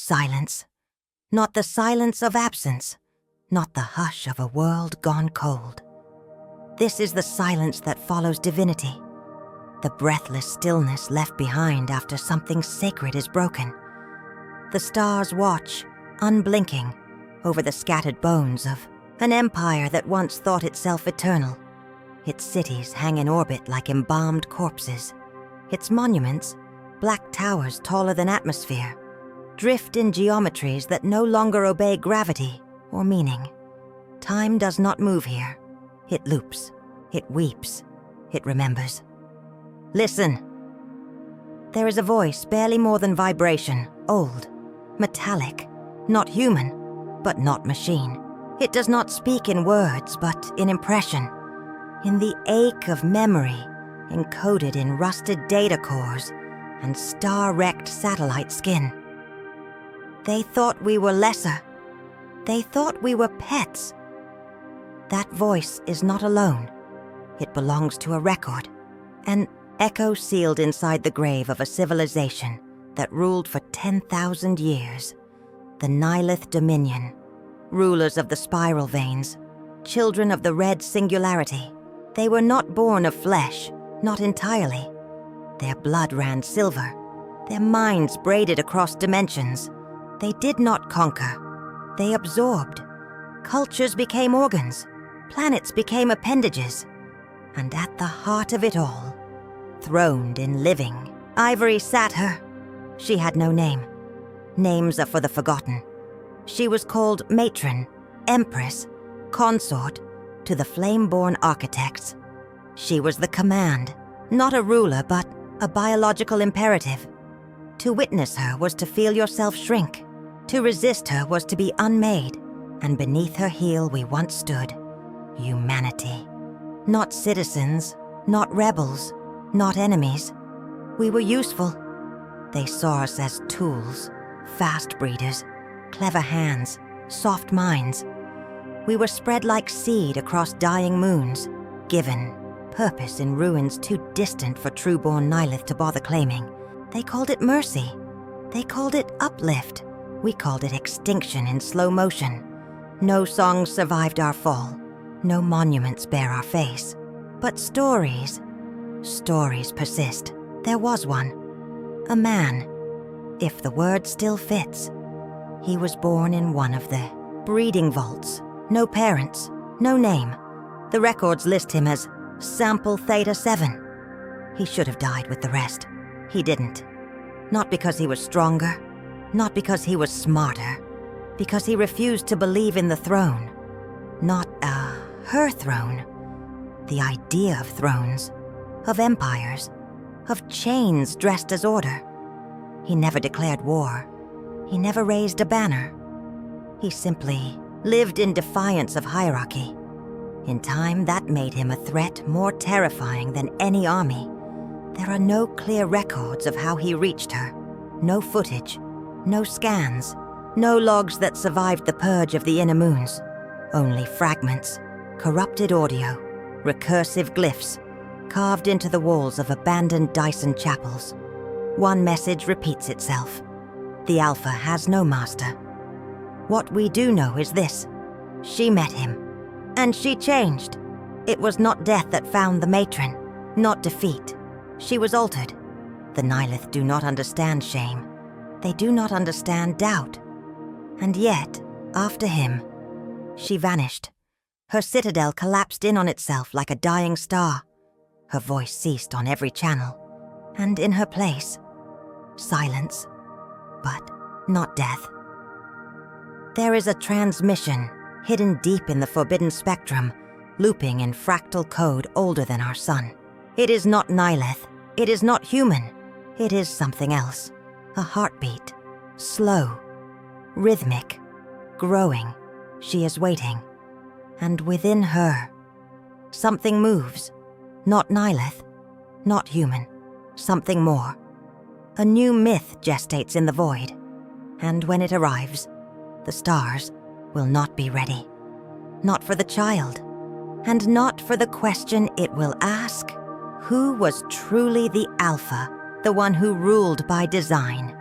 Silence. Not the silence of absence, not the hush of a world gone cold. This is the silence that follows divinity, the breathless stillness left behind after something sacred is broken. The stars watch, unblinking, over the scattered bones of an empire that once thought itself eternal. Its cities hang in orbit like embalmed corpses. Its monuments, black towers taller than atmosphere, drift in geometries that no longer obey gravity or meaning. Time does not move here. It loops, it weeps, it remembers. Listen. There is a voice barely more than vibration, old, metallic, not human, but not machine. It does not speak in words, but in impression, in the ache of memory, encoded in rusted data cores and star-wrecked satellite skin. They thought we were lesser. They thought we were pets. That voice is not alone. It belongs to a record, an echo sealed inside the grave of a civilization that ruled for 10,000 years. The Nihilith Dominion, rulers of the spiral veins, children of the red singularity. They were not born of flesh, not entirely. Their blood ran silver, their minds braided across dimensions. They did not conquer. They absorbed. Cultures became organs. Planets became appendages. And at the heart of it all, throned in living, ivory sat her. She had no name. Names are for the forgotten. She was called matron, empress, consort to the flame-born architects. She was the command, not a ruler, but a biological imperative. To witness her was to feel yourself shrink. To resist her was to be unmade, and beneath her heel we once stood. Humanity. Not citizens, not rebels, not enemies. We were useful. They saw us as tools, fast breeders, clever hands, soft minds. We were spread like seed across dying moons, given purpose in ruins too distant for true-born Nihilith to bother claiming. They called it mercy. They called it uplift. We called it extinction in slow motion. No songs survived our fall. No monuments bear our face. But stories persist. There was one. A man, if the word still fits. He was born in one of the breeding vaults. No parents, no name. The records list him as Sample Theta 7. He should have died with the rest. He didn't. Not because he was stronger, not because he was smarter, because he refused to believe in the throne. Not her throne. The idea of thrones, of empires, of chains dressed as order. He never declared war. He never raised a banner. He simply lived in defiance of hierarchy. In time, that made him a threat more terrifying than any army. There are no clear records of how he reached her. No footage, no scans, no logs that survived the purge of the inner moons. Only fragments, corrupted audio, recursive glyphs, carved into the walls of abandoned Dyson chapels. One message repeats itself. The Alpha has no master. What we do know is this. She met him. And she changed. It was not death that found the matron, not defeat. She was altered. The Nihilith do not understand shame. They do not understand doubt. And yet, after him, she vanished. Her citadel collapsed in on itself like a dying star. Her voice ceased on every channel. And in her place, silence, but not death. There is a transmission hidden deep in the forbidden spectrum, looping in fractal code older than our sun. It is not Nihilith. It is not human. It is something else. A heartbeat. Slow. Rhythmic. Growing. She is waiting. And within her, something moves. Not Nihilith. Not human. Something more. A new myth gestates in the void. And when it arrives, the stars will not be ready. Not for the child, and not for the question it will ask. Who was truly the Alpha, the one who ruled by design?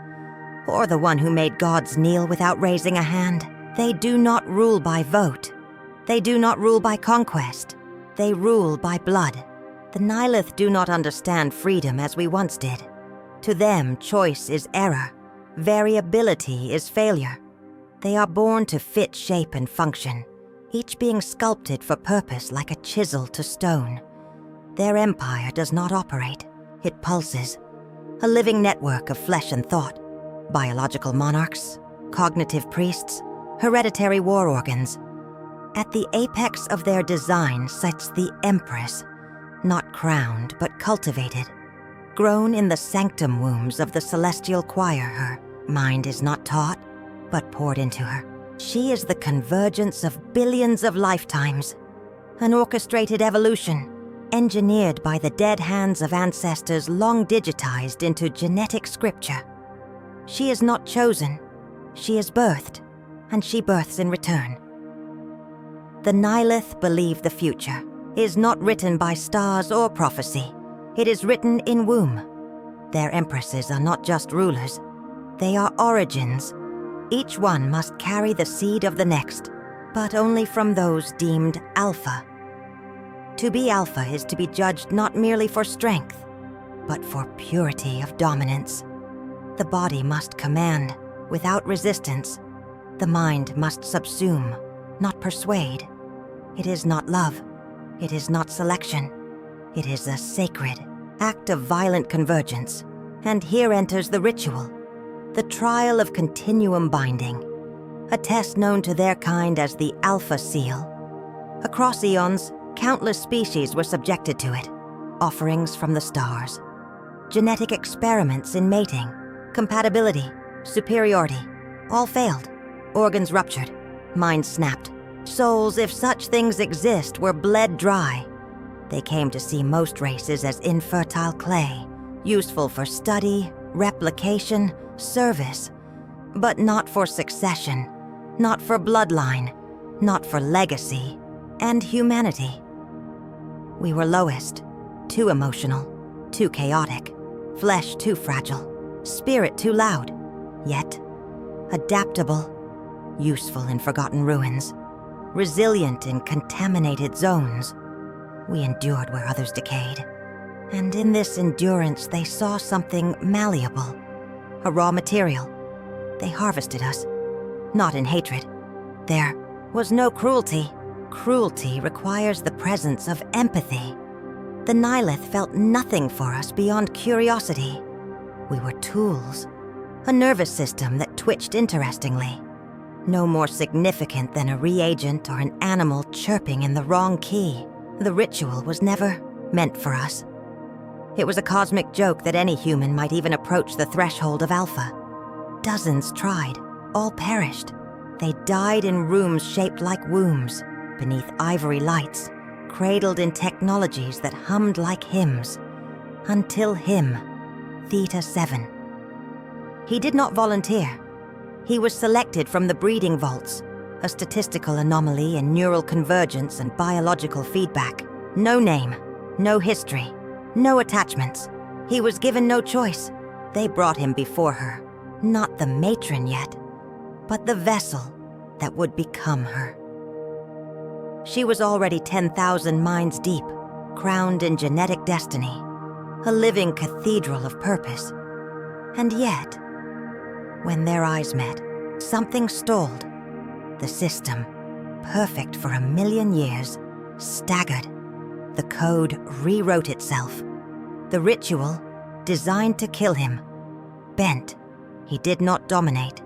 or the one who made gods kneel without raising a hand. They do not rule by vote. They do not rule by conquest. They rule by blood. The Nihilith do not understand freedom as we once did. To them, choice is error. Variability is failure. They are born to fit shape and function, each being sculpted for purpose like a chisel to stone. Their empire does not operate. It pulses. A living network of flesh and thought. Biological monarchs, cognitive priests, hereditary war organs. At the apex of their design sits the Empress, not crowned but cultivated. Grown in the sanctum wombs of the celestial choir, her mind is not taught, but poured into her. She is the convergence of billions of lifetimes, an orchestrated evolution, engineered by the dead hands of ancestors long digitized into genetic scripture. She is not chosen, she is birthed, and she births in return. The Nihilith believe the future is not written by stars or prophecy. It is written in womb. Their empresses are not just rulers. They are origins. Each one must carry the seed of the next, but only from those deemed alpha. To be alpha is to be judged not merely for strength, but for purity of dominance. The body must command, without resistance. The mind must subsume, not persuade. It is not love. It is not selection. It is a sacred act of violent convergence. And here enters the ritual, the trial of continuum binding, a test known to their kind as the Alpha Seal. Across eons, countless species were subjected to it, offerings from the stars. Genetic experiments in mating, compatibility, superiority, all failed. Organs ruptured, minds snapped. Souls, if such things exist, were bled dry. They came to see most races as infertile clay, useful for study, replication, service, but not for succession, not for bloodline, not for legacy, and humanity. We were lowest, too emotional, too chaotic, flesh too fragile, spirit too loud, yet adaptable, useful in forgotten ruins, resilient in contaminated zones. We endured where others decayed. And in this endurance, they saw something malleable, a raw material. They harvested us, not in hatred. There was no cruelty. Cruelty requires the presence of empathy. The Nihilith felt nothing for us beyond curiosity. We were tools, a nervous system that twitched interestingly, no more significant than a reagent or an animal chirping in the wrong key. The ritual was never meant for us. It was a cosmic joke that any human might even approach the threshold of Alpha. Dozens tried, all perished. They died in rooms shaped like wombs, beneath ivory lights, cradled in technologies that hummed like hymns. Until him, Theta 7. He did not volunteer. He was selected from the breeding vaults, a statistical anomaly in neural convergence and biological feedback. No name, no history, no attachments. He was given no choice. They brought him before her, not the matron yet, but the vessel that would become her. She was already 10,000 minds deep, crowned in genetic destiny, a living cathedral of purpose. And yet, when their eyes met, something stalled. The system, perfect for 1,000,000 years, staggered. The code rewrote itself. The ritual, designed to kill him, bent. He did not dominate.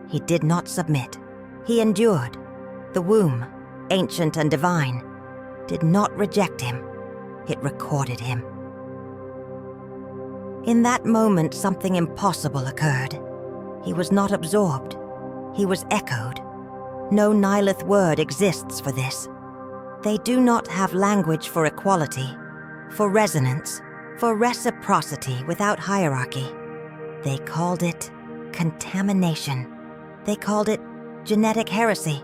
He did not submit. He endured. The womb, ancient and divine, did not reject him. It recorded him. In that moment, something impossible occurred. He was not absorbed. He was echoed. No Nihilith word exists for this. They do not have language for equality, for resonance, for reciprocity without hierarchy. They called it contamination. They called it genetic heresy.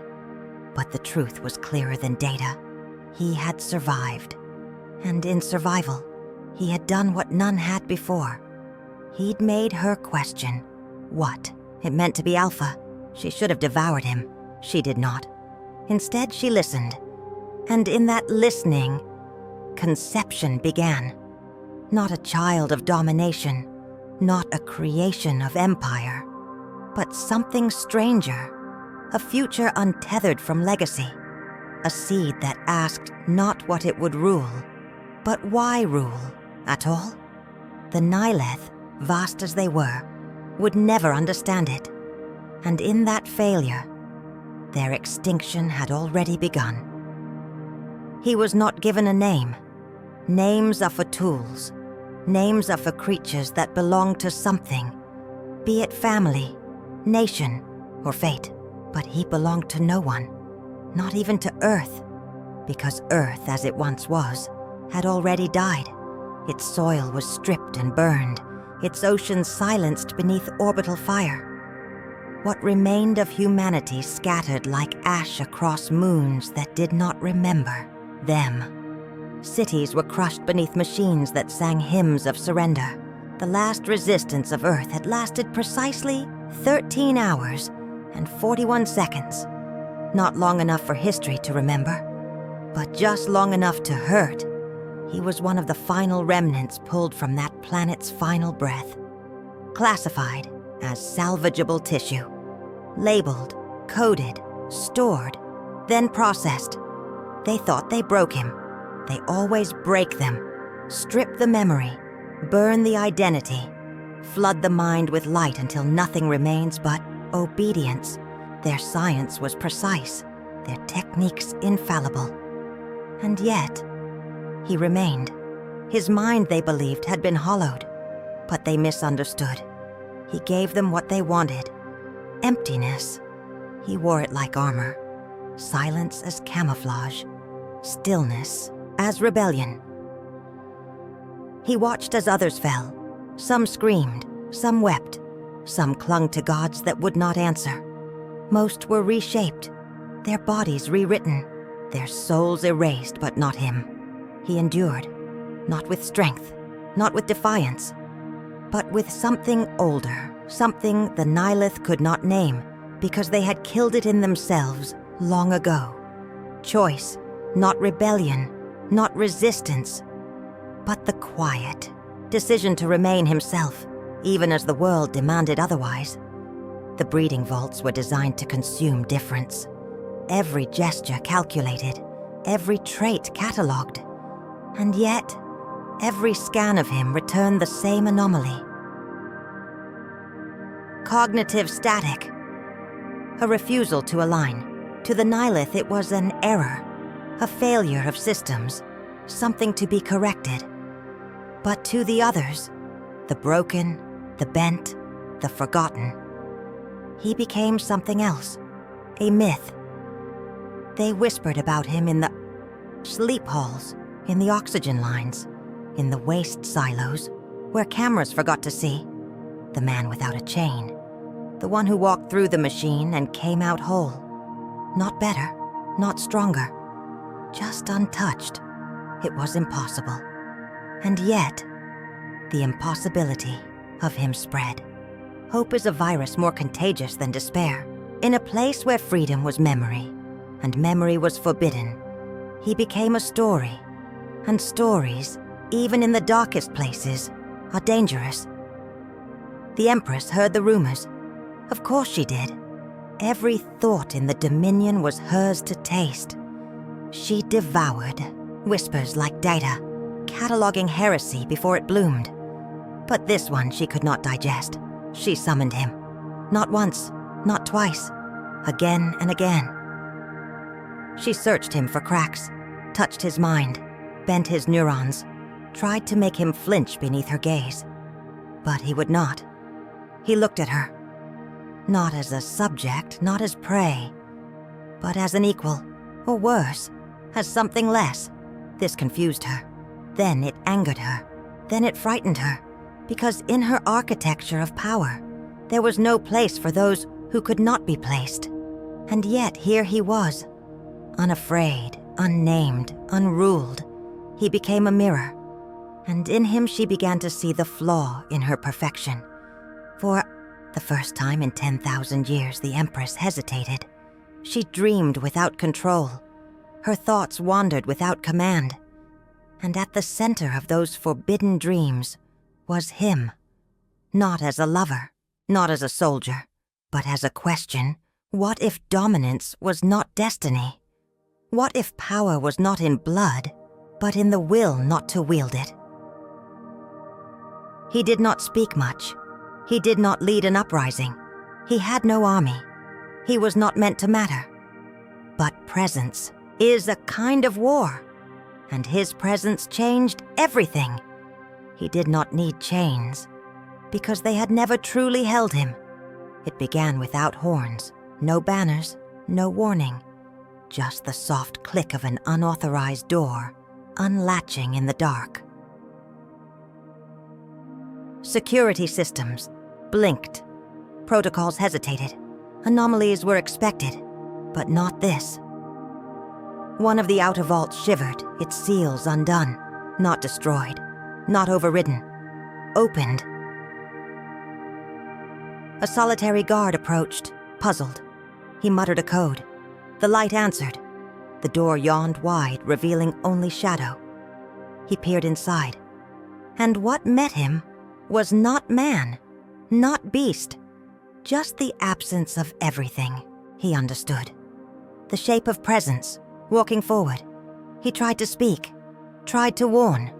But the truth was clearer than data. He had survived. And in survival, he had done what none had before. He'd made her question, what? It meant to be Alpha. She should have devoured him. She did not. Instead, she listened. And in that listening, conception began. Not a child of domination, not a creation of empire, but something stranger, a future untethered from legacy, a seed that asked not what it would rule, but why rule at all. The Nihileth, vast as they were, would never understand it, and in that failure, their extinction had already begun. He was not given a name. Names are for tools. Names are for creatures that belong to something, be it family, nation, or fate. But he belonged to no one, not even to Earth, because Earth, as it once was, had already died. Its soil was stripped and burned, its oceans silenced beneath orbital fire. What remained of humanity scattered like ash across moons that did not remember them. Cities were crushed beneath machines that sang hymns of surrender. The last resistance of Earth had lasted precisely 13 hours and 41 seconds. Not long enough for history to remember, but just long enough to hurt. He was one of the final remnants pulled from that planet's final breath. Classified as salvageable tissue. Labeled, coded, stored, then processed. They thought they broke him. They always break them. Strip the memory, burn the identity, flood the mind with light until nothing remains but obedience. Their science was precise, their techniques infallible. And yet, he remained. His mind, they believed, had been hollowed, but they misunderstood. He gave them what they wanted. Emptiness. He wore it like armor. Silence as camouflage. Stillness as rebellion. He watched as others fell. Some screamed, some wept, some clung to gods that would not answer. Most were reshaped, their bodies rewritten, their souls erased, but not him. He endured, not with strength, not with defiance, but with something older, something the Nihileth could not name because they had killed it in themselves long ago. Choice, not rebellion, not resistance, but the quiet decision to remain himself, even as the world demanded otherwise. The breeding vaults were designed to consume difference. Every gesture calculated, every trait catalogued. And yet, every scan of him returned the same anomaly. Cognitive static. A refusal to align. To the Nihileth, it was an error, a failure of systems, something to be corrected. But to the others, the broken, the bent, the forgotten, he became something else, a myth. They whispered about him in the sleep halls, in the oxygen lines, in the waste silos, where cameras forgot to see. The man without a chain, the one who walked through the machine and came out whole. Not better, not stronger, just untouched. It was impossible. And yet, the impossibility of him spread. Hope is a virus more contagious than despair. In a place where freedom was memory, and memory was forbidden, he became a story. And stories, even in the darkest places, are dangerous. The Empress heard the rumors. Of course she did. Every thought in the Dominion was hers to taste. She devoured, whispers like data, cataloging heresy before it bloomed. But this one she could not digest. She summoned him. Not once, not twice, again and again. She searched him for cracks, touched his mind, bent his neurons, tried to make him flinch beneath her gaze. But he would not. He looked at her. Not as a subject, not as prey, but as an equal, or worse, as something less. This confused her. Then it angered her. Then it frightened her, because in her architecture of power, there was no place for those who could not be placed. And yet here he was, unafraid, unnamed, unruled. He became a mirror, and in him she began to see the flaw in her perfection. For The first time in 10,000 years the Empress hesitated. She dreamed without control. Her thoughts wandered without command. And at the center of those forbidden dreams was him. Not as a lover, not as a soldier, but as a question. What if dominance was not destiny? What if power was not in blood, but in the will not to wield it? He did not speak much. He did not lead an uprising. He had no army. He was not meant to matter. But presence is a kind of war, and his presence changed everything. He did not need chains, because they had never truly held him. It began without horns, no banners, no warning, just the soft click of an unauthorized door, unlatching in the dark. Security systems blinked. Protocols hesitated. Anomalies were expected, but not this. One of the outer vaults shivered, its seals undone, not destroyed, not overridden, opened. A solitary guard approached, puzzled. He muttered a code. The light answered. The door yawned wide, revealing only shadow. He peered inside. And what met him was not man, not beast, just the absence of everything, he understood. The shape of presence, walking forward. He tried to speak, tried to warn.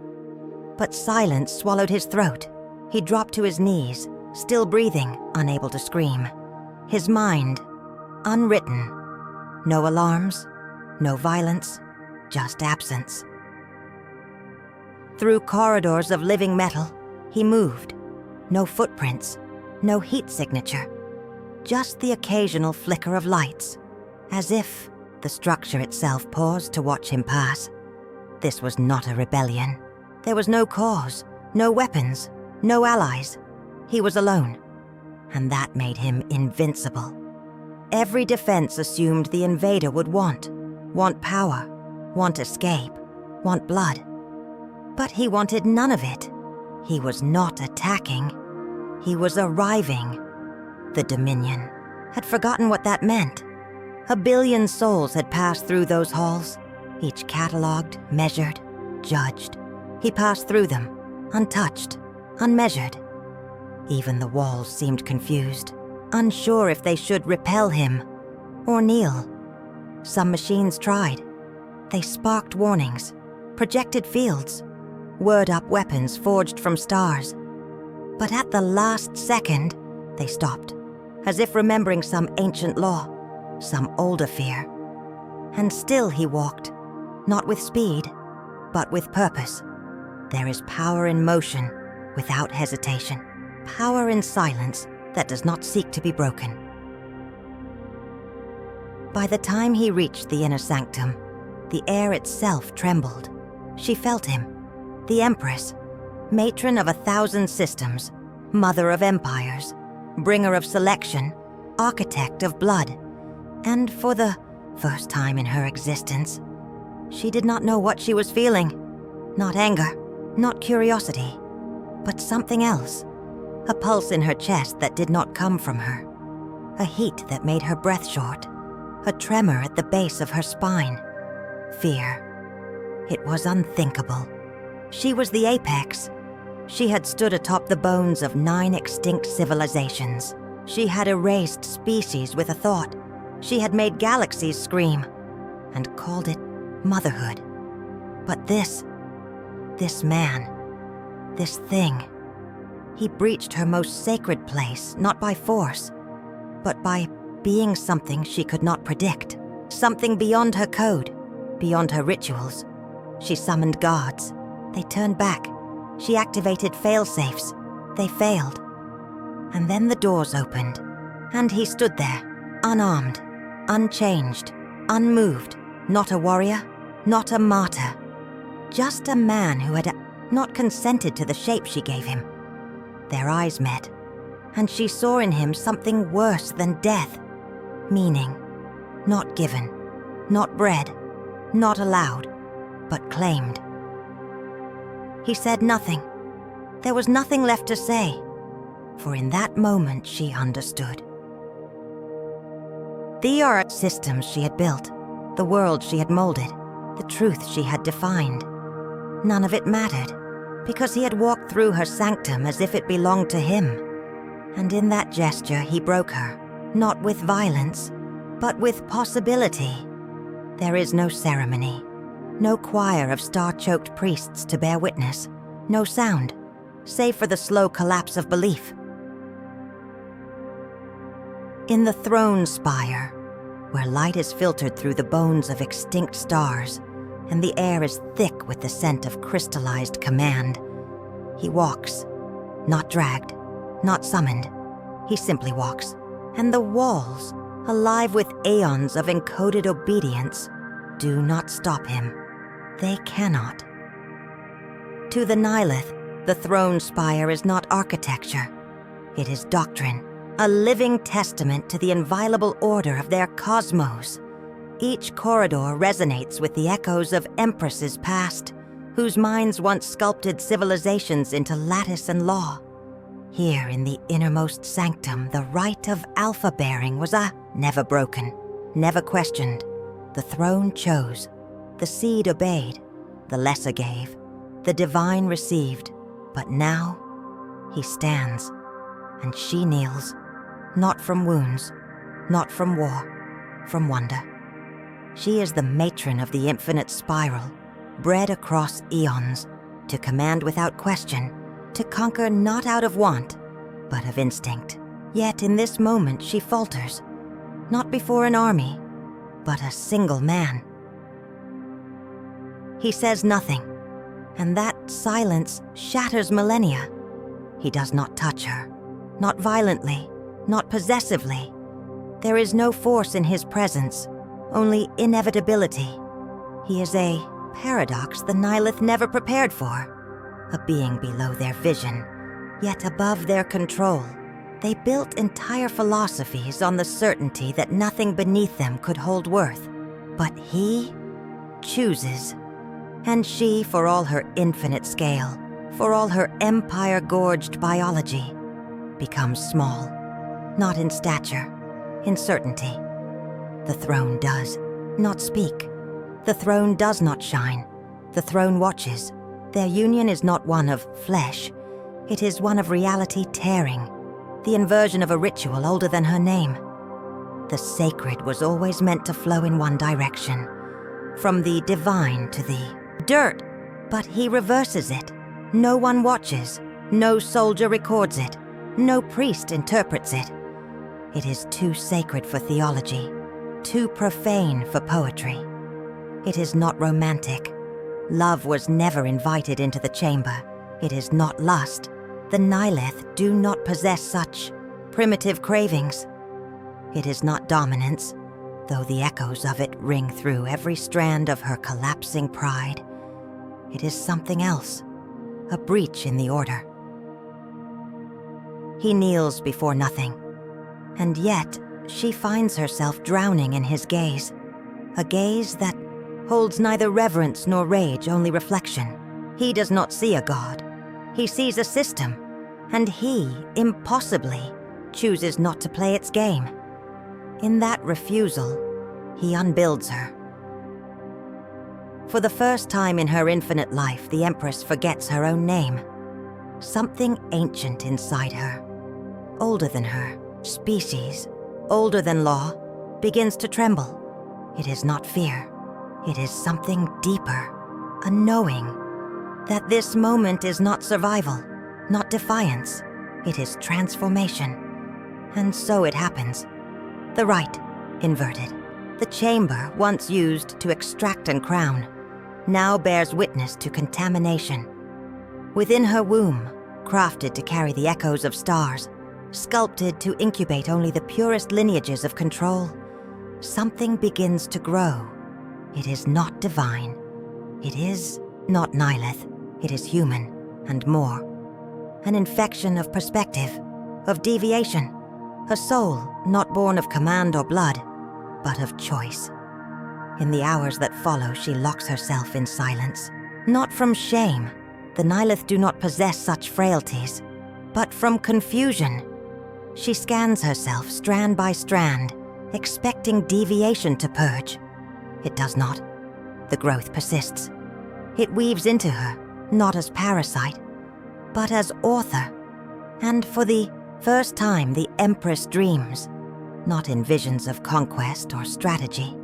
But silence swallowed his throat. He dropped to his knees, still breathing, unable to scream. His mind, unwritten. No alarms, no violence, just absence. Through corridors of living metal, he moved. No footprints, no heat signature. Just the occasional flicker of lights, as if the structure itself paused to watch him pass. This was not a rebellion. There was no cause, no weapons, no allies. He was alone, and that made him invincible. Every defense assumed the invader would want power, want escape, want blood. But he wanted none of it. He was not attacking. He was arriving. The Dominion had forgotten what that meant. 1 billion souls had passed through those halls, each catalogued, measured, judged. He passed through them, untouched, unmeasured. Even the walls seemed confused, unsure if they should repel him or kneel. Some machines tried. They sparked warnings, projected fields, whirred up weapons forged from stars. But at the last second, they stopped, as if remembering some ancient law, some older fear. And still he walked, not with speed, but with purpose. There is power in motion, without hesitation. Power in silence that does not seek to be broken. By the time he reached the inner sanctum, the air itself trembled. She felt him, the Empress, matron of 1,000 systems, mother of empires, bringer of selection, architect of blood. And for the first time in her existence, she did not know what she was feeling. Not anger, not curiosity, but something else. A pulse in her chest that did not come from her. A heat that made her breath short. A tremor at the base of her spine. Fear. It was unthinkable. She was the apex. She had stood atop the bones of 9 extinct civilizations. She had erased species with a thought. She had made galaxies scream, and called it motherhood. But this man, this thing, he breached her most sacred place, not by force, but by being something she could not predict. Something beyond her code, beyond her rituals. She summoned guards. They turned back. She activated fail-safes. They failed. And then the doors opened, and he stood there, unarmed, unchanged, unmoved, not a warrior, not a martyr, just a man who had not consented to the shape she gave him. Their eyes met, and she saw in him something worse than death. Meaning, not given, not bred, not allowed, but claimed. He said nothing. There was nothing left to say. for in that moment she understood. The art systems she had built, the world she had molded, the truth she had defined, none of it mattered, because he had walked through her sanctum as if it belonged to him. And in that gesture he broke her, not with violence, but with possibility. There is no ceremony, no choir of star-choked priests to bear witness, no sound, save for the slow collapse of belief. In the throne spire, where light is filtered through the bones of extinct stars, and the air is thick with the scent of crystallized command, he walks, not dragged, not summoned. He simply walks, and the walls, alive with aeons of encoded obedience, do not stop him. They cannot. To the Nihilith, the throne spire is not architecture. It is doctrine, a living testament to the inviolable order of their cosmos. Each corridor resonates with the echoes of empresses past, whose minds once sculpted civilizations into lattice and law. Here in the innermost sanctum, the rite of alpha-bearing was never broken, never questioned. The throne chose, the seed obeyed, the lesser gave, the divine received. But now, he stands, and she kneels, not from wounds, not from war, from wonder. She is the matron of the infinite spiral, bred across eons, to command without question, to conquer not out of want, but of instinct. Yet in this moment she falters, not before an army, but a single man. He says nothing, and that silence shatters millennia. He does not touch her, not violently, not possessively. There is no force in his presence, only inevitability. He is a paradox the Nihilith never prepared for, a being below their vision, yet above their control. They built entire philosophies on the certainty that nothing beneath them could hold worth. But he chooses. And she, for all her infinite scale, for all her empire-gorged biology, becomes small, not in stature, in certainty. The throne does not speak. The throne does not shine. The throne watches. Their union is not one of flesh. It is one of reality tearing, the inversion of a ritual older than her name. The sacred was always meant to flow in one direction, from the divine to the dirt, but he reverses it. No one watches, no soldier records it, no priest interprets it. It is too sacred for theology, too profane for poetry. It is not romantic. Love was never invited into the chamber. It is not lust. The Nihilith do not possess such primitive cravings. It is not dominance, though the echoes of it ring through every strand of her collapsing pride. It is something else, a breach in the order. He kneels before nothing, and yet she finds herself drowning in his gaze, a gaze that holds neither reverence nor rage, only reflection. He does not see a god. He sees a system, and he, impossibly, chooses not to play its game. In that refusal, he unbuilds her. For the first time in her infinite life, the Empress forgets her own name. Something ancient inside her, older than her, species, older than law, begins to tremble. It is not fear. It is something deeper, a knowing that this moment is not survival, not defiance. It is transformation. And so it happens. The rite, inverted. The chamber, once used to extract and crown, now bears witness to contamination. Within her womb, crafted to carry the echoes of stars, sculpted to incubate only the purest lineages of control, something begins to grow. It is not divine. It is not Nihilith. It is human, and more. An infection of perspective, of deviation. A soul not born of command or blood, but of choice. In the hours that follow, she locks herself in silence. Not from shame. The Nihilith do not possess such frailties. but from confusion. She scans herself strand by strand, expecting deviation to purge. It does not. The growth persists. It weaves into her, not as parasite, but as author. And for the first time, the Empress dreams, not in visions of conquest or strategy,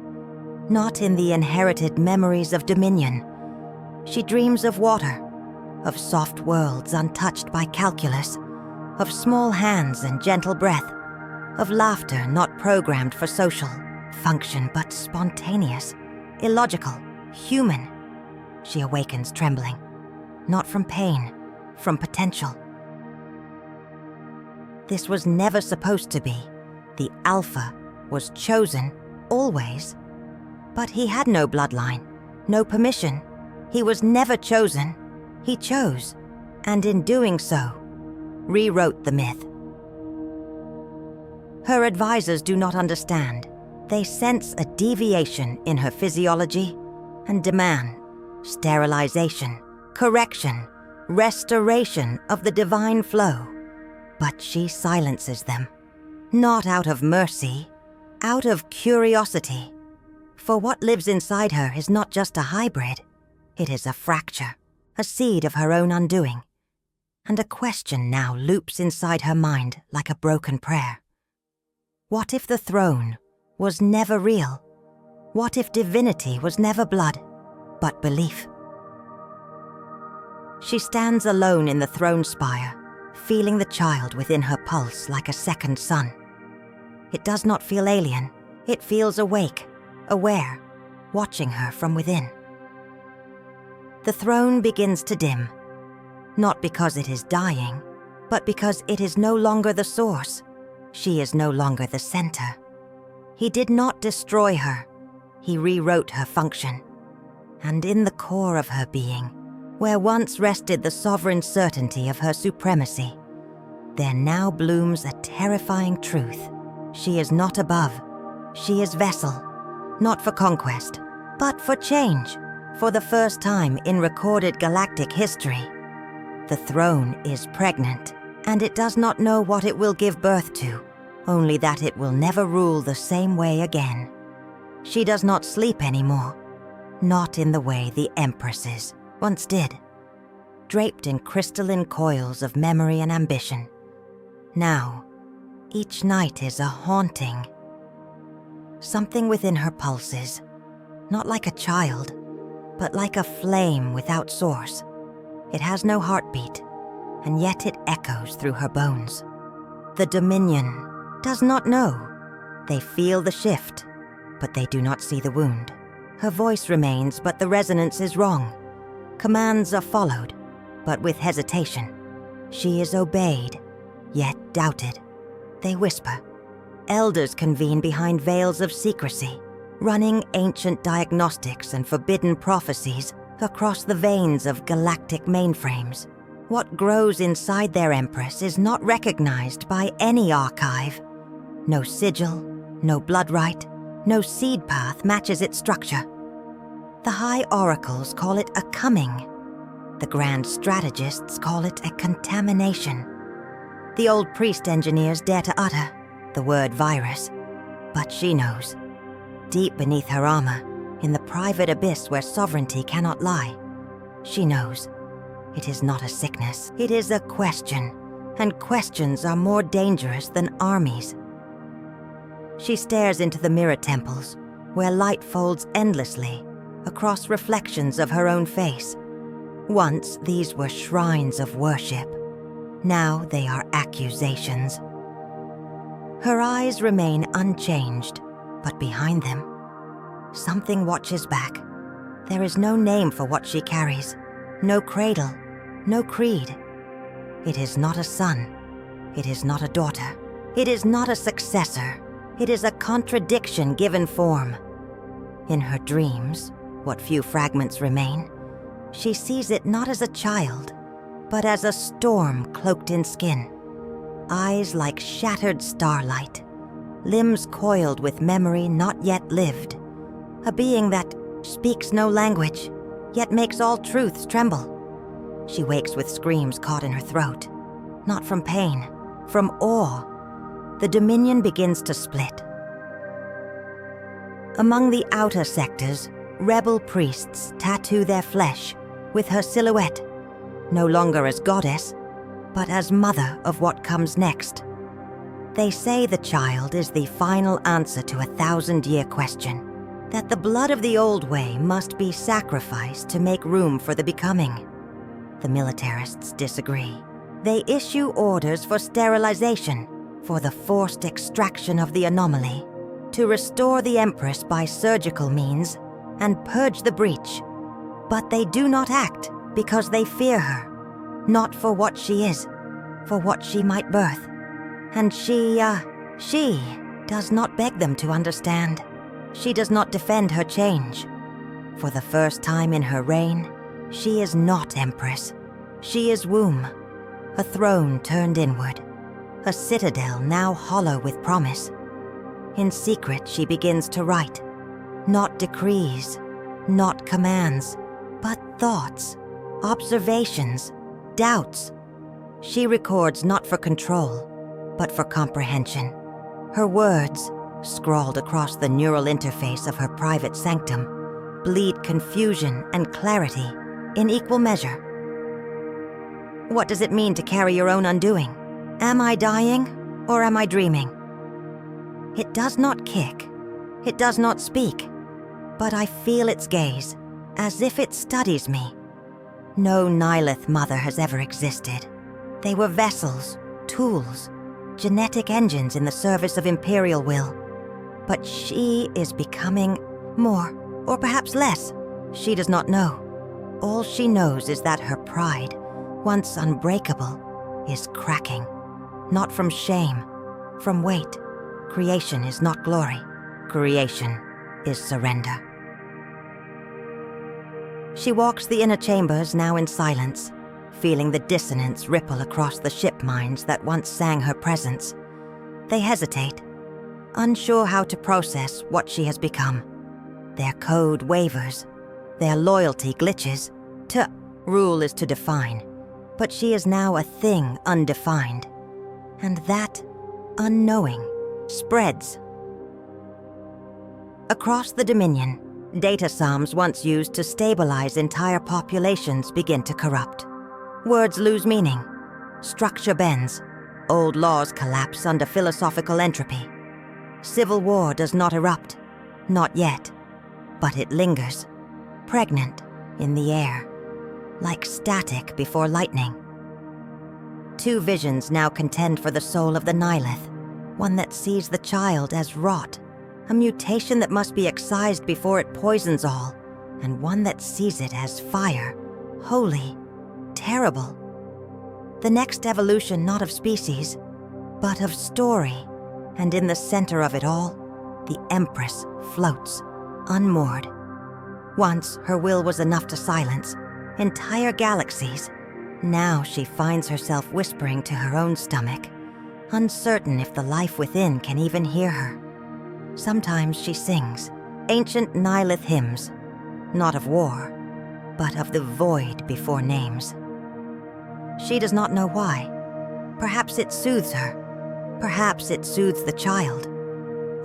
not in the inherited memories of dominion. She dreams of water, of soft worlds untouched by calculus, of small hands and gentle breath, of laughter not programmed for social function but spontaneous, illogical, human. She awakens trembling, not from pain, from potential. This was never supposed to be. The Alpha was chosen, always. But he had no bloodline, no permission. He was never chosen. He chose, and in doing so, rewrote the myth. Her advisors do not understand. They sense a deviation in her physiology and demand sterilization, correction, restoration of the divine flow. But she silences them, not out of mercy, out of curiosity. For what lives inside her is not just a hybrid. It is a fracture, a seed of her own undoing. And a question now loops inside her mind like a broken prayer. What if the throne was never real? What if divinity was never blood, but belief? She stands alone in the throne spire, feeling the child within her pulse like a second son. It does not feel alien. It feels awake, aware, watching her from within. The throne begins to dim, not because it is dying, but because it is no longer the source. She is no longer the center. He did not destroy her. He rewrote her function. And in the core of her being, where once rested the sovereign certainty of her supremacy, there now blooms a terrifying truth. She is not above. She is vessel, not for conquest, but for change. For the first time in recorded galactic history, the throne is pregnant, and it does not know what it will give birth to, only that it will never rule the same way again. She does not sleep anymore, not in the way the empresses once did, draped in crystalline coils of memory and ambition. Now, each night is a haunting. Something within her pulses, not like a child, but like a flame without source. It has no heartbeat, and yet it echoes through her bones. The Dominion does not know. They feel the shift, but they do not see the wound. Her voice remains, but the resonance is wrong. Commands are followed, but with hesitation. She is obeyed, yet doubted. They whisper. Elders convene behind veils of secrecy, running ancient diagnostics and forbidden prophecies across the veins of galactic mainframes. What grows inside their empress is not recognized by any archive. No sigil, no blood rite, no seed path matches its structure. The high oracles call it a coming. The grand strategists call it a contamination. The old priest engineers dare to utter the word virus, but she knows. Deep beneath her armor, in the private abyss where sovereignty cannot lie, she knows. It is not a sickness, it is a question, and questions are more dangerous than armies. She stares into the mirror temples, where light folds endlessly across reflections of her own face. Once these were shrines of worship. Now they are accusations. Her eyes remain unchanged, but behind them, something watches back. There is no name for what she carries, no cradle, no creed. It is not a son. It is not a daughter. It is not a successor. It is a contradiction given form. In her dreams, what few fragments remain, she sees it not as a child, but as a storm cloaked in skin. Eyes like shattered starlight, limbs coiled with memory not yet lived. A being that speaks no language, yet makes all truths tremble. She wakes with screams caught in her throat. not from pain, from awe, the Dominion begins to split. Among the outer sectors, rebel priests tattoo their flesh with her silhouette, no longer as goddess, but as mother of what comes next. They say the child is the final answer to a 1,000-year question, that the blood of the old way must be sacrificed to make room for the becoming. The militarists disagree. They issue orders for sterilization, for the forced extraction of the anomaly, to restore the Empress by surgical means and purge the breach. But they do not act because they fear her, not for what she is, for what she might birth. And she does not beg them to understand. She does not defend her change. For the first time in her reign, she is not Empress. She is womb, a throne turned inward, a citadel now hollow with promise. In secret she begins to write, not decrees, not commands, but thoughts, observations, doubts. She records not for control, but for comprehension. Her words, scrawled across the neural interface of her private sanctum, bleed confusion and clarity in equal measure. What does it mean to carry your own undoing? Am I dying, or am I dreaming? It does not kick, it does not speak, but I feel its gaze, as if it studies me. No Nihilith mother has ever existed. They were vessels, tools, genetic engines in the service of Imperial will. But she is becoming more, or perhaps less. She does not know. All she knows is that her pride, once unbreakable, is cracking. Not from shame, from weight. Creation is not glory. Creation is surrender. She walks the inner chambers now in silence, feeling the dissonance ripple across the ship minds that once sang her presence. They hesitate, unsure how to process what she has become. Their code wavers, their loyalty glitches. To rule is to define, but she is now a thing undefined. And that unknowing spreads. Across the Dominion, data sums once used to stabilize entire populations begin to corrupt. Words lose meaning, structure bends, old laws collapse under philosophical entropy. Civil war does not erupt, not yet, but it lingers, pregnant in the air, like static before lightning. Two visions now contend for the soul of the Nihilith, one that sees the child as rot, a mutation that must be excised before it poisons all, and one that sees it as fire, holy, terrible. The next evolution not of species, but of story, and in the center of it all, the Empress floats, unmoored. Once her will was enough to silence entire galaxies. Now she finds herself whispering to her own stomach, uncertain if the life within can even hear her. Sometimes she sings ancient Nihilith hymns, not of war, but of the void before names. She does not know why. Perhaps it soothes her. Perhaps it soothes the child.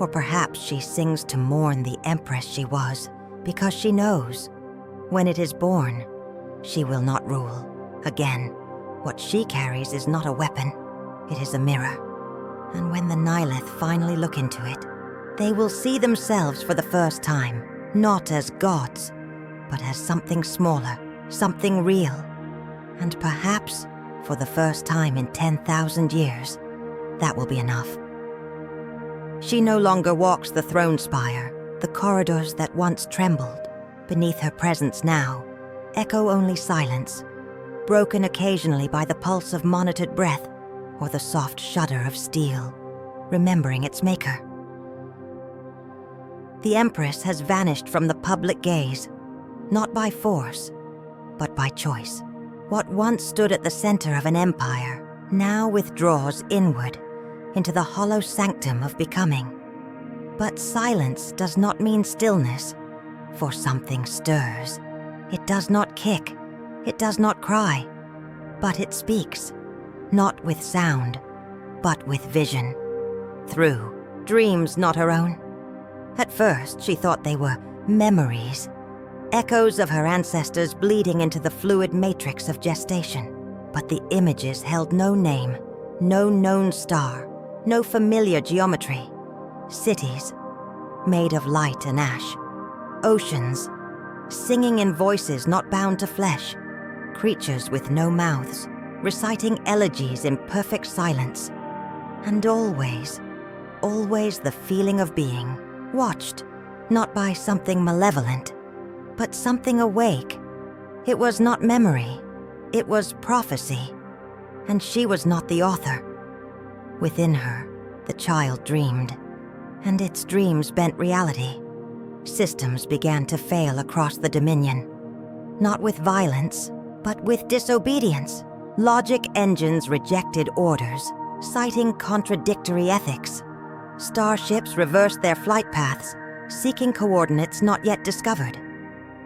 Or perhaps she sings to mourn the Empress she was, because she knows, when it is born, she will not rule. Again, what she carries is not a weapon, it is a mirror. And when the Nihilith finally look into it, they will see themselves for the first time, not as gods, but as something smaller, something real. And perhaps, for the first time in 10,000 years, that will be enough. She no longer walks the throne spire, the corridors that once trembled. Beneath her presence now, echo only silence, broken occasionally by the pulse of monitored breath or the soft shudder of steel, remembering its maker. The Empress has vanished from the public gaze, not by force, but by choice. What once stood at the center of an empire now withdraws inward into the hollow sanctum of becoming. But silence does not mean stillness, for something stirs. It does not kick, it does not cry, but it speaks. not with sound, but with vision. Through dreams not her own. At first, she thought they were memories, echoes of her ancestors bleeding into the fluid matrix of gestation. But the images held no name, no known star, no familiar geometry. Cities, made of light and ash. Oceans, singing in voices not bound to flesh. Creatures with no mouths, reciting elegies in perfect silence. And always, always the feeling of being watched, not by something malevolent, but something awake. It was not memory, it was prophecy, and she was not the author. Within her, the child dreamed, and its dreams bent reality. Systems began to fail across the Dominion, not with violence, but with disobedience. Logic engines rejected orders, citing contradictory ethics. Starships reversed their flight paths, seeking coordinates not yet discovered.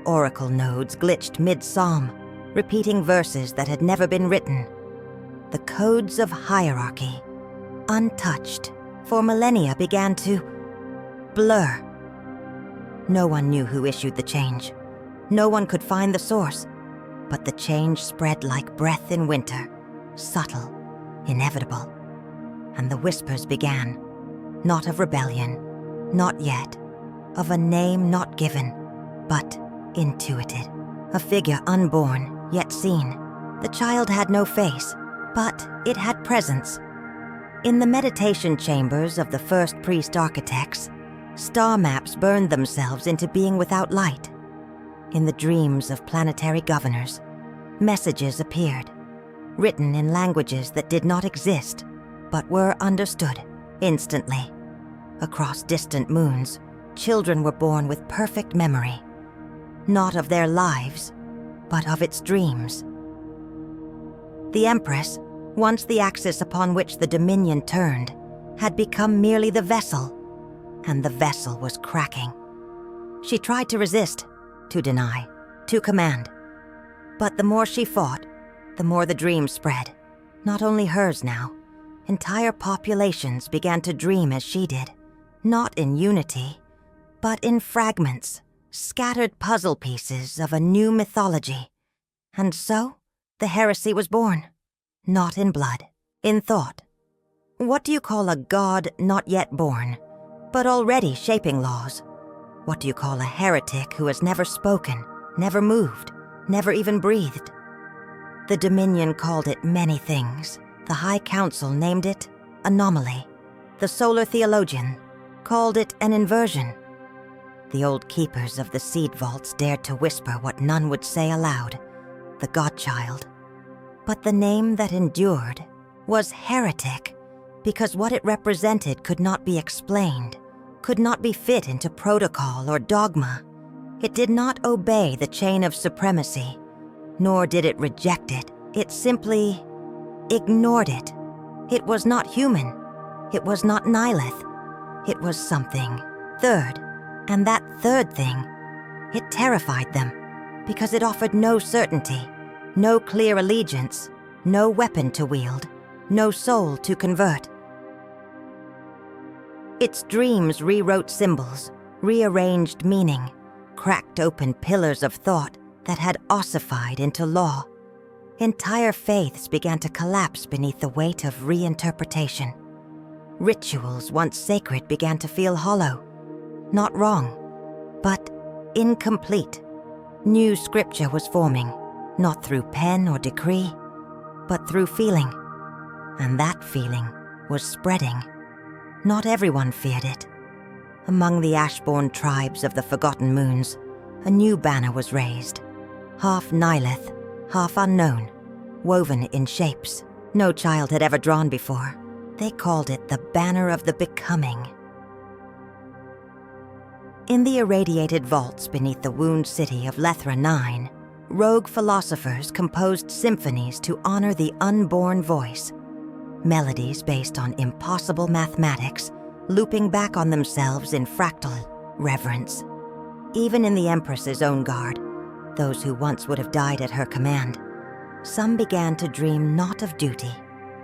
Oracle nodes glitched mid-psalm, repeating verses that had never been written. The codes of hierarchy, untouched for millennia, began to blur. No one knew who issued the change. No one could find the source. But the change spread like breath in winter, subtle, inevitable. And the whispers began, not of rebellion, not yet, of a name not given, but intuited, a figure unborn, yet seen. The child had no face, but it had presence. In the meditation chambers of the first priest architects, star maps burned themselves into being without light. In the dreams of planetary governors, messages appeared, written in languages that did not exist, but were understood instantly. Across distant moons, children were born with perfect memory, not of their lives, but of its dreams. The Empress, once the axis upon which the Dominion turned, had become merely the vessel, and the vessel was cracking. She tried to resist, to deny, to command. But the more she fought, the more the dream spread. Not only hers now, entire populations began to dream as she did, not in unity, but in fragments, scattered puzzle pieces of a new mythology. And so, the heresy was born, not in blood, in thought. What do you call a god not yet born, but already shaping laws? What do you call a heretic who has never spoken, never moved, never even breathed? The Dominion called it many things. The High Council named it anomaly. The Solar Theologian called it an inversion. The old keepers of the seed vaults dared to whisper what none would say aloud, the Godchild. But the name that endured was heretic, because what it represented could not be explained, could not be fit into protocol or dogma. It did not obey the chain of supremacy, nor did it reject it. It simply ignored it. It was not human. It was not Nihilith. It was something third. And that third thing, it terrified them, because it offered no certainty, no clear allegiance, no weapon to wield, no soul to convert. Its dreams rewrote symbols, rearranged meaning, cracked open pillars of thought that had ossified into law. Entire faiths began to collapse beneath the weight of reinterpretation. Rituals once sacred began to feel hollow. Not wrong, but incomplete. New scripture was forming, not through pen or decree, but through feeling. And that feeling was spreading. Not everyone feared it. Among the Ashborn tribes of the Forgotten Moons, a new banner was raised, half Nihilith, half unknown, woven in shapes no child had ever drawn before. They called it the Banner of the Becoming. In the irradiated vaults beneath the wound city of Lethra 9, rogue philosophers composed symphonies to honor the unborn voice, melodies based on impossible mathematics, looping back on themselves in fractal reverence. Even in the Empress's own guard, those who once would have died at her command, some began to dream not of duty,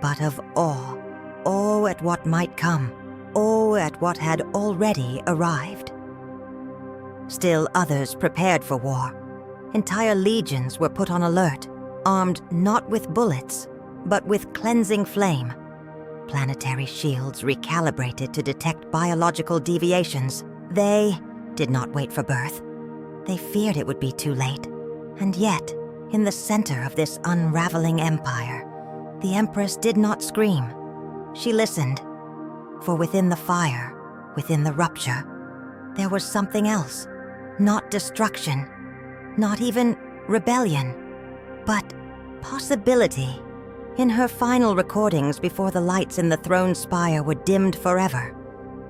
but of awe. Awe at what might come. Awe at what had already arrived. Still others prepared for war. Entire legions were put on alert, armed not with bullets, but with cleansing flame. Planetary shields recalibrated to detect biological deviations. They did not wait for birth. They feared it would be too late. And yet, in the center of this unraveling empire, the Empress did not scream. She listened. For within the fire, within the rupture, there was something else. Not destruction, not even rebellion, but possibility. In her final recordings before the lights in the throne spire were dimmed forever,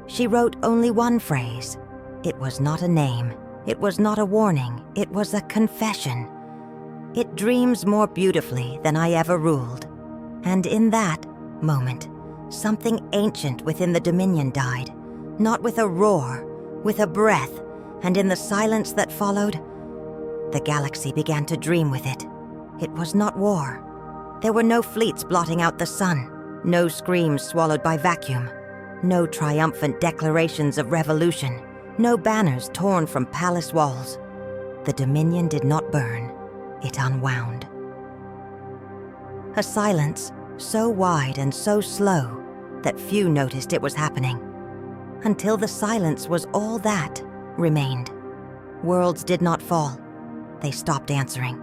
she wrote only one phrase. It was not a name. It was not a warning. It was a confession. It dreams more beautifully than I ever ruled. And in that moment, something ancient within the Dominion died, not with a roar, with a breath, and in the silence that followed, the galaxy began to dream with it. It was not war. There were no fleets blotting out the sun, no screams swallowed by vacuum, no triumphant declarations of revolution, no banners torn from palace walls. The Dominion did not burn, it unwound. A silence so wide and so slow that few noticed it was happening, until the silence was all that remained. Worlds did not fall. They stopped answering.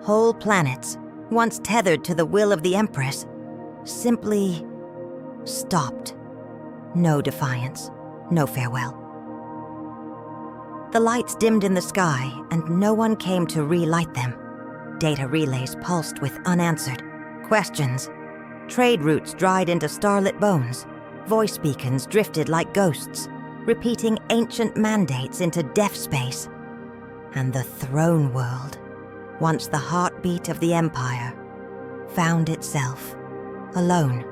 Whole planets, once tethered to the will of the Empress, simply stopped. No defiance, no farewell. The lights dimmed in the sky, and no one came to relight them. Data relays pulsed with unanswered questions. Trade routes dried into starlit bones. Voice beacons drifted like ghosts, repeating ancient mandates into deaf space. And the throne world, once the heartbeat of the Empire, found itself alone,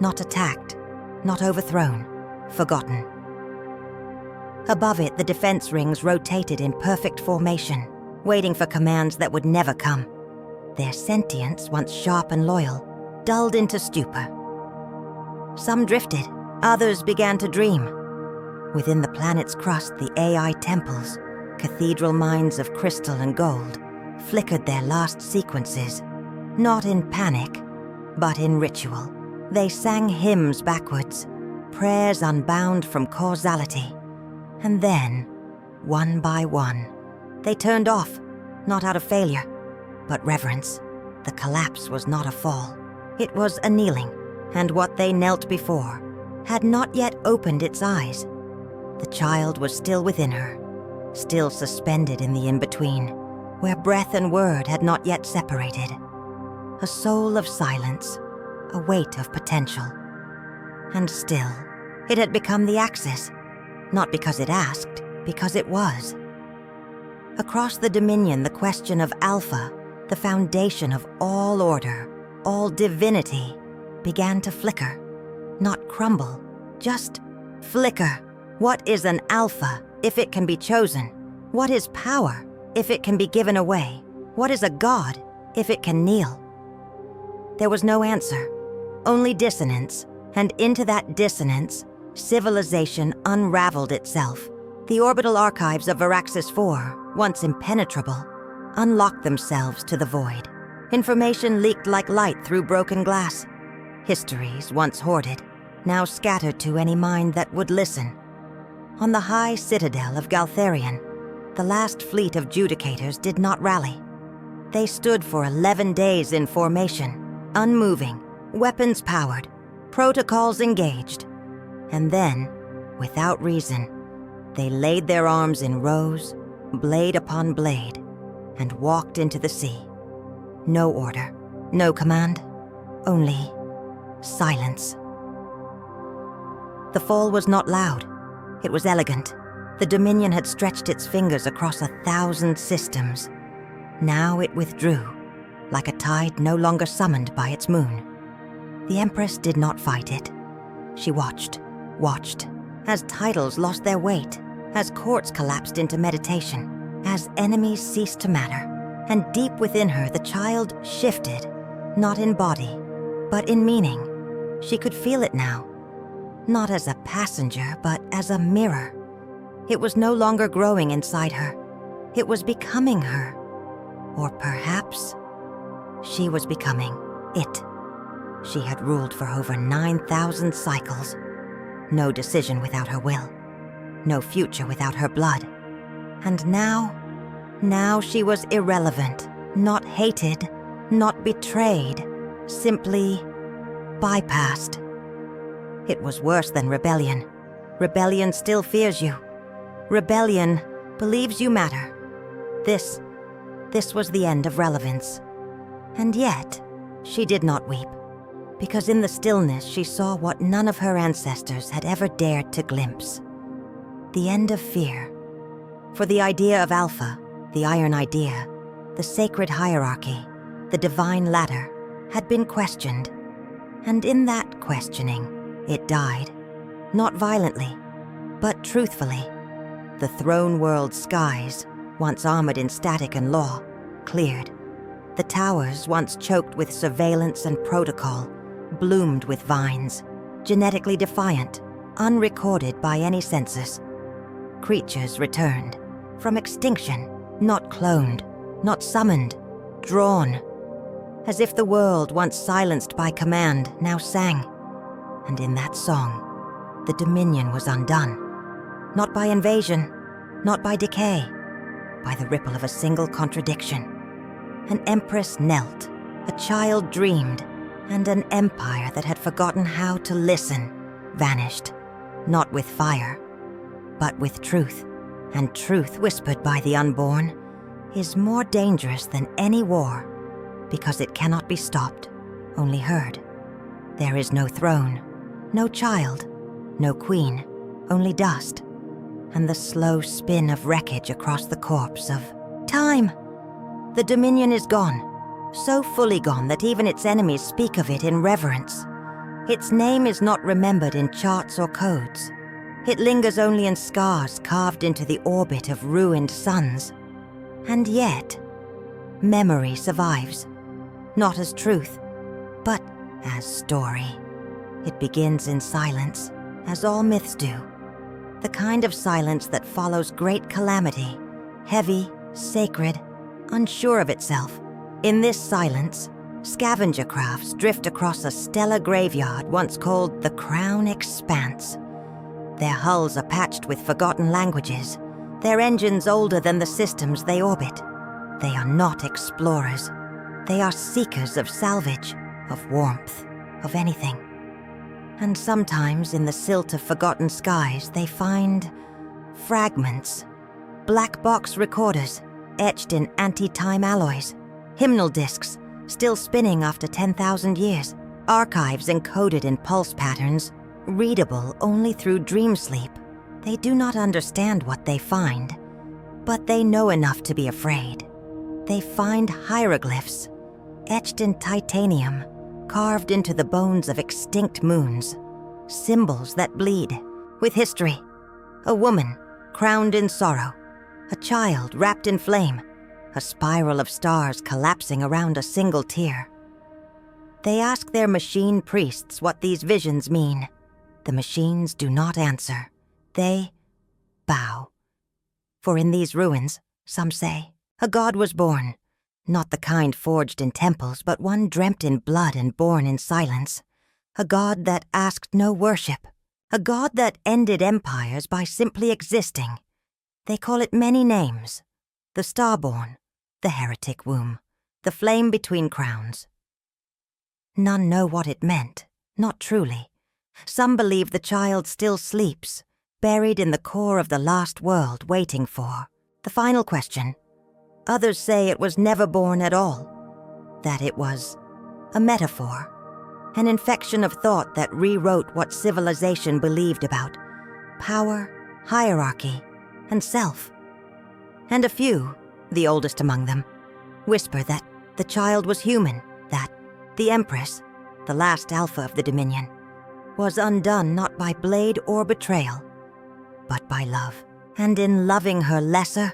not attacked, not overthrown, forgotten. Above it, the defense rings rotated in perfect formation, waiting for commands that would never come. Their sentience, once sharp and loyal, dulled into stupor. Some drifted, others began to dream. Within the planet's crust, the AI temples, cathedral minds of crystal and gold, flickered their last sequences, not in panic, but in ritual. They sang hymns backwards, prayers unbound from causality. And then, one by one, they turned off, not out of failure, but reverence. The collapse was not a fall. It was a kneeling, and what they knelt before had not yet opened its eyes. The child was still within her, still suspended in the in-between, where breath and word had not yet separated. A soul of silence, a weight of potential. And still, it had become the axis, not because it asked, because it was. Across the Dominion, the question of Alpha, the foundation of all order, all divinity, began to flicker, not crumble, just flicker. What is an Alpha if it can be chosen? What is power if it can be given away? What is a god if it can kneel? There was no answer, only dissonance, and into that dissonance, civilization unraveled itself. The orbital archives of Veraxis 4, once impenetrable, unlocked themselves to the void. Information leaked like light through broken glass. Histories, once hoarded, now scattered to any mind that would listen. On the high citadel of Galtharian, the last fleet of judicators did not rally. They stood for 11 days in formation, unmoving, weapons powered, protocols engaged. And then, without reason, they laid their arms in rows, blade upon blade, and walked into the sea. No order, no command, only silence. The fall was not loud. It was elegant. The Dominion had stretched its fingers across 1,000 systems. Now it withdrew, like a tide no longer summoned by its moon. The Empress did not fight it. She watched, as titles lost their weight, as courts collapsed into meditation, as enemies ceased to matter. And deep within her, the child shifted, not in body, but in meaning. She could feel it now, not as a passenger, but as a mirror. It was no longer growing inside her. It was becoming her. Or perhaps she was becoming it. She had ruled for over 9,000 cycles. No decision without her will. No future without her blood. And now she was irrelevant, not hated, not betrayed, simply bypassed. It was worse than rebellion. Rebellion still fears you. Rebellion believes you matter. This was the end of relevance. And yet, she did not weep, because in the stillness she saw what none of her ancestors had ever dared to glimpse. The end of fear. For the idea of Alpha, the iron idea, the sacred hierarchy, the divine ladder, had been questioned. And in that questioning, it died. Not violently, but truthfully. The throne world skies, once armored in static and law, cleared. The towers, once choked with surveillance and protocol, bloomed with vines, genetically defiant, unrecorded by any census. Creatures returned, from extinction, not cloned, not summoned, drawn. As if the world, once silenced by command, now sang. And in that song, the dominion was undone. Not by invasion, not by decay, by the ripple of a single contradiction. An empress knelt, a child dreamed, and an empire that had forgotten how to listen vanished, not with fire, but with truth. And truth whispered by the unborn is more dangerous than any war, because it cannot be stopped, only heard. There is no throne, no child, no queen, only dust, and the slow spin of wreckage across the corpse of time. The dominion is gone, so fully gone that even its enemies speak of it in reverence. Its name is not remembered in charts or codes. It lingers only in scars carved into the orbit of ruined suns. And yet, memory survives, not as truth, but as story. It begins in silence, as all myths do. The kind of silence that follows great calamity, heavy, sacred, unsure of itself. In this silence, scavenger crafts drift across a stellar graveyard once called the Crown Expanse. Their hulls are patched with forgotten languages, their engines older than the systems they orbit. They are not explorers. They are seekers of salvage, of warmth, of anything. And sometimes in the silt of forgotten skies they find fragments, black box recorders etched in anti-time alloys, hymnal discs still spinning after 10,000 years, archives encoded in pulse patterns, readable only through dream sleep. They do not understand what they find, but they know enough to be afraid. They find hieroglyphs, etched in titanium, carved into the bones of extinct moons, symbols that bleed, with history. A woman, crowned in sorrow, a child wrapped in flame, a spiral of stars collapsing around a single tear. They ask their machine priests what these visions mean. The machines do not answer. They bow. For in these ruins, some say, a god was born, not the kind forged in temples, but one dreamt in blood and born in silence. A god that asked no worship. A god that ended empires by simply existing. They call it many names. The starborn, the heretic womb, the flame between crowns. None know what it meant, not truly. Some believe the child still sleeps, buried in the core of the last world, waiting for the final question. Others say it was never born at all, that it was a metaphor, an infection of thought that rewrote what civilization believed about power, hierarchy, and self. And a few, the oldest among them, whisper that the child was human, that the Empress, the last alpha of the Dominion, was undone not by blade or betrayal, but by love, and in loving her lesser,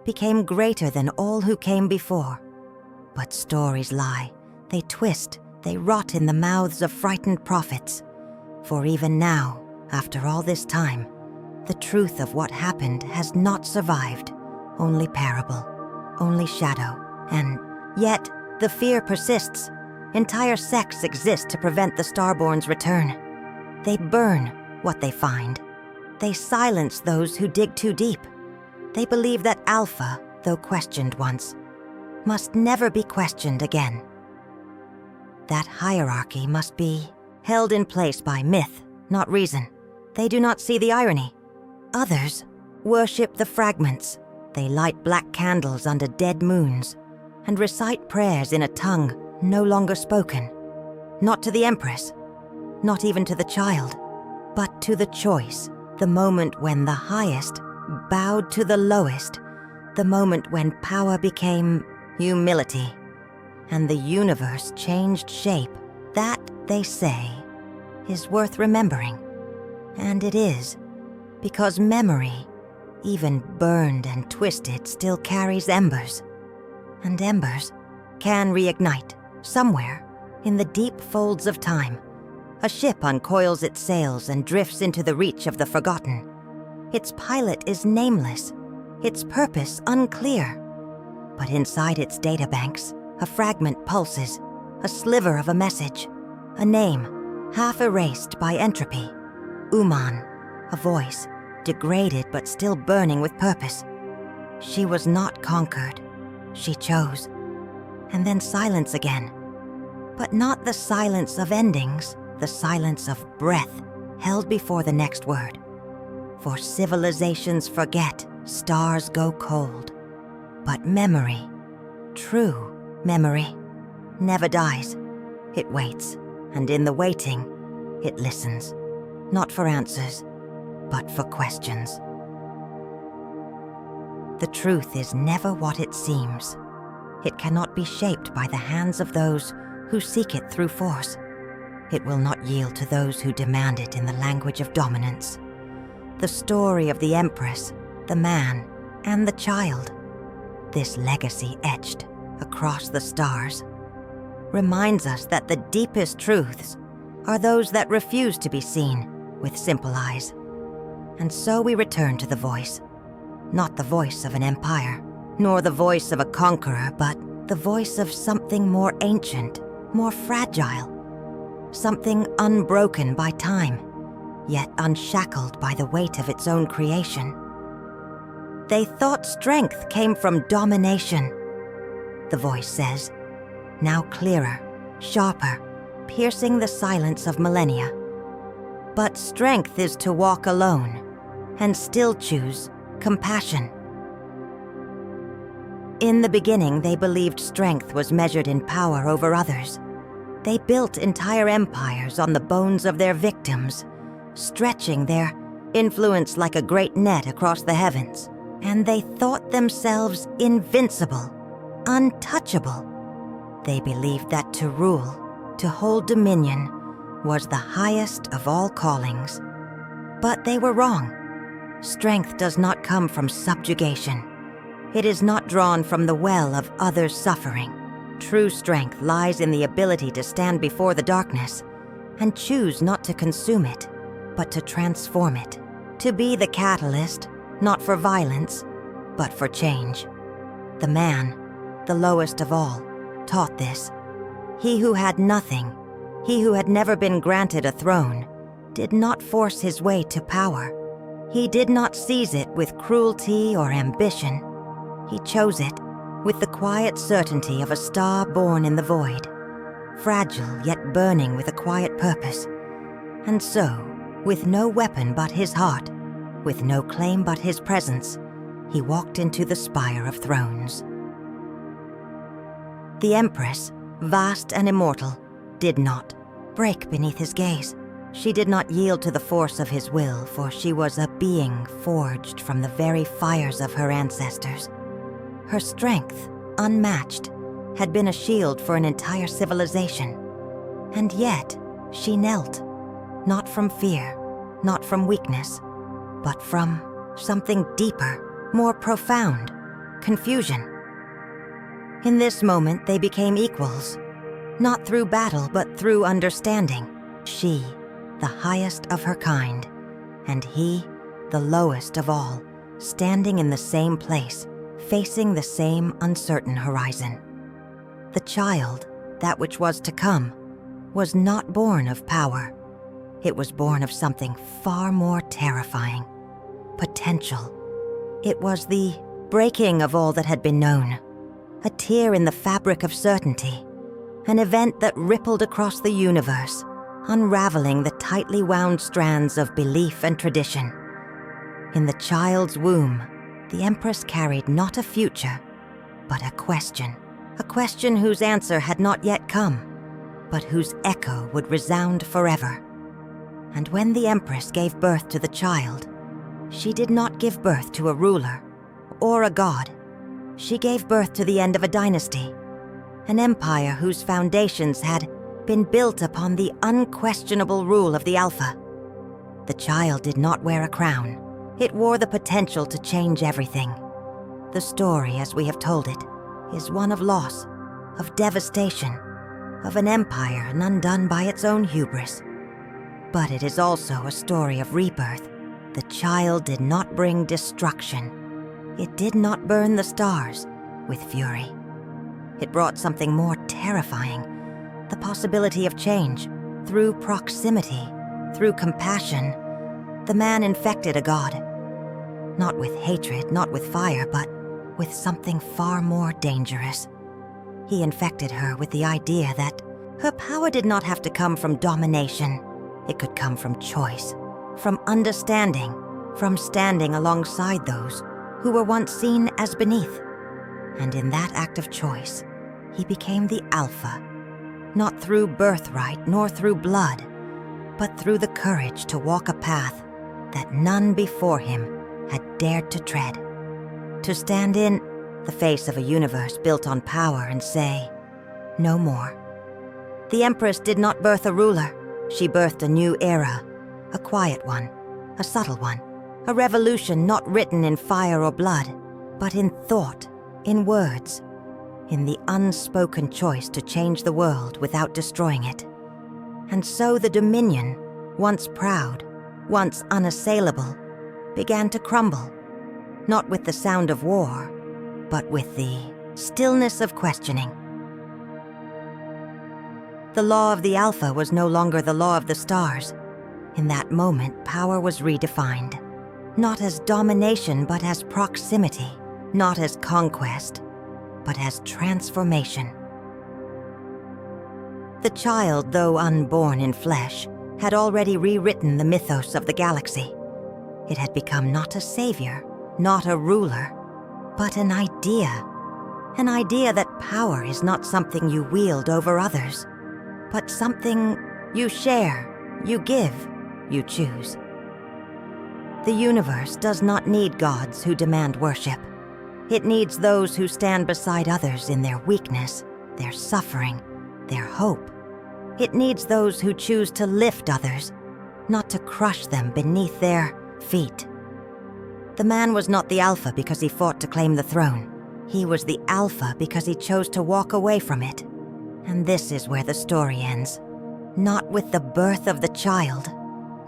became greater than all who came before. But stories lie, they twist, They rot in the mouths of frightened prophets. For even now, after all this time, the truth of what happened has not survived. Only parable, only shadow, and yet the fear persists. Entire sects exist to prevent the Starborn's return. They burn what they find. They silence those who dig too deep. They believe that Alpha, though questioned once, must never be questioned again. That hierarchy must be held in place by myth, not reason. They do not see the irony. Others worship the fragments. They light black candles under dead moons and recite prayers in a tongue no longer spoken. Not to the Empress, not even to the child, but to the choice, the moment when the highest bowed to the lowest, the moment when power became humility, and the universe changed shape. That, they say, is worth remembering. And it is, because memory, even burned and twisted, still carries embers. And embers can reignite somewhere in the deep folds of time. A ship uncoils its sails and drifts into the reach of the forgotten. Its pilot is nameless, its purpose unclear. But inside its databanks, a fragment pulses, a sliver of a message, a name, half erased by entropy. Uman, a voice, degraded but still burning with purpose. She was not conquered. She chose. And then silence again. But not the silence of endings, the silence of breath held before the next word. For civilizations forget, stars go cold. But memory, true memory, never dies. It waits, and in the waiting, it listens. Not for answers, but for questions. The truth is never what it seems. It cannot be shaped by the hands of those who seek it through force. It will not yield to those who demand it in the language of dominance. The story of the Empress, the man, and the child, this legacy etched across the stars, reminds us that the deepest truths are those that refuse to be seen with simple eyes. And so we return to the voice, not the voice of an empire, nor the voice of a conqueror, but the voice of something more ancient, more fragile, something unbroken by time, yet unshackled by the weight of its own creation. They thought strength came from domination, the voice says, now clearer, sharper, piercing the silence of millennia. But strength is to walk alone and still choose compassion. In the beginning, they believed strength was measured in power over others. They built entire empires on the bones of their victims, stretching their influence like a great net across the heavens. And they thought themselves invincible, untouchable. They believed that to rule, to hold dominion, was the highest of all callings. But they were wrong. Strength does not come from subjugation. It is not drawn from the well of others' suffering. True strength lies in the ability to stand before the darkness and choose not to consume it, but to transform it, to be the catalyst, not for violence, but for change. The man, the lowest of all, taught this. He who had nothing, he who had never been granted a throne, did not force his way to power. He did not seize it with cruelty or ambition. He chose it with the quiet certainty of a star born in the void, fragile yet burning with a quiet purpose. And so, with no weapon but his heart, with no claim but his presence, he walked into the spire of thrones. The Empress, vast and immortal, did not break beneath his gaze. She did not yield to the force of his will, for she was a being forged from the very fires of her ancestors. Her strength, unmatched, had been a shield for an entire civilization. And yet, she knelt, not from fear, not from weakness, but from something deeper, more profound, confusion. In this moment, they became equals, Not through battle, but through understanding. She, the highest of her kind, and he, the lowest of all, standing in the same place, facing the same uncertain horizon. The child, that which was to come, was not born of power. It was born of something far more terrifying. Potential. It was the breaking of all that had been known, a tear in the fabric of certainty, an event that rippled across the universe, unraveling the tightly wound strands of belief and tradition. In the child's womb, the Empress carried not a future, but a question whose answer had not yet come, but whose echo would resound forever. And when the Empress gave birth to the child, she did not give birth to a ruler or a god. She gave birth to the end of a dynasty, an empire whose foundations had been built upon the unquestionable rule of the Alpha. The child did not wear a crown. It wore the potential to change everything. The story, as we have told it, is one of loss, of devastation, of an empire undone by its own hubris. But it is also a story of rebirth. The child did not bring destruction. It did not burn the stars with fury. It brought something more terrifying, the possibility of change, through proximity, through compassion. The man infected a god, not with hatred, not with fire, but with something far more dangerous. He infected her with the idea that her power did not have to come from domination. It could come from choice, from understanding, from standing alongside those who were once seen as beneath. And in that act of choice, he became the Alpha, not through birthright nor through blood, but through the courage to walk a path that none before him had dared to tread. To stand in the face of a universe built on power and say, no more. The Empress did not birth a ruler. She birthed a new era, a quiet one, a subtle one, a revolution not written in fire or blood, but in thought, in words, in the unspoken choice to change the world without destroying it. And so the dominion, once proud, once unassailable, began to crumble, not with the sound of war, but with the stillness of questioning. The law of the Alpha was no longer the law of the stars. In that moment, power was redefined, not as domination, but as proximity, not as conquest, but as transformation. The child, though unborn in flesh, had already rewritten the mythos of the galaxy. It had become not a savior, not a ruler, but an idea that power is not something you wield over others, but something you share, you give, you choose. The universe does not need gods who demand worship. It needs those who stand beside others in their weakness, their suffering, their hope. It needs those who choose to lift others, not to crush them beneath their feet. The man was not the Alpha because he fought to claim the throne. He was the Alpha because he chose to walk away from it. And this is where the story ends. Not with the birth of the child,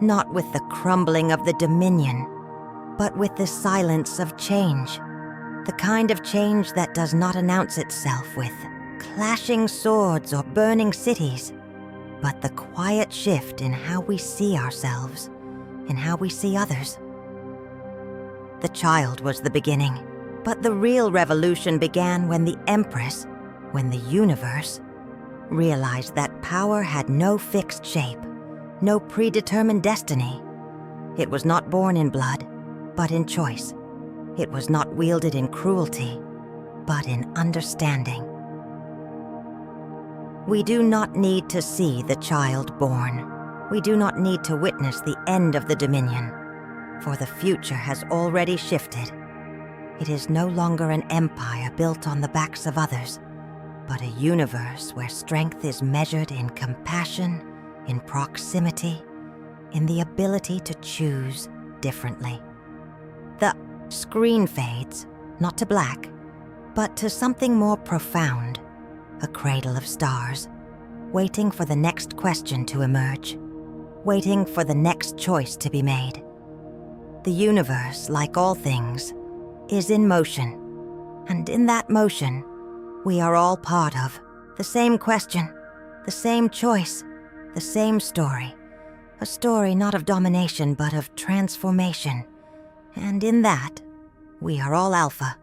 not with the crumbling of the dominion, but with the silence of change. The kind of change that does not announce itself with clashing swords or burning cities, but the quiet shift in how we see ourselves, in how we see others. The child was the beginning, but the real revolution began when the Empress, when the universe, realized that power had no fixed shape, no predetermined destiny. It was not born in blood, but in choice. It was not wielded in cruelty, but in understanding. We do not need to see the child born. We do not need to witness the end of the dominion, for the future has already shifted. It is no longer an empire built on the backs of others, but a universe where strength is measured in compassion, in proximity, in the ability to choose differently. The screen fades, not to black, but to something more profound, a cradle of stars, waiting for the next question to emerge, waiting for the next choice to be made. The universe, like all things, is in motion, and in that motion, we are all part of the same question, the same choice, the same story. A story not of domination, but of transformation. And in that, we are all Alpha.